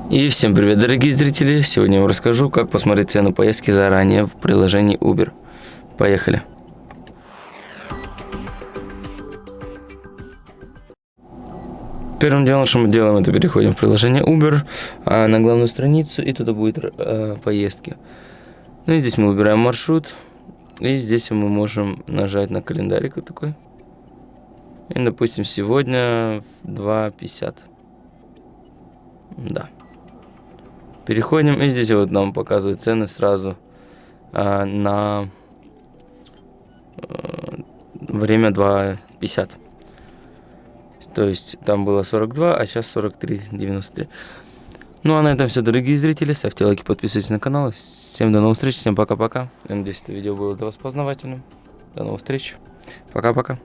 И всем привет, дорогие зрители! Сегодня я вам расскажу, как посмотреть цену поездки заранее в приложении Uber. Поехали! Первым делом, что мы делаем, это переходим в приложение Uber на главную страницу, и туда будет поездки. Ну и здесь мы выбираем маршрут, и здесь мы можем нажать на календарик вот такой. И, допустим, сегодня в 2:50. Да. Переходим, и здесь вот нам показывают цены сразу на время 2:50. То есть там было 42, а сейчас 43,93. Ну а на этом все, дорогие зрители. Ставьте лайки, подписывайтесь на канал. Всем до новых встреч, всем пока-пока. Я надеюсь, это видео было для вас познавательным. До новых встреч. Пока-пока.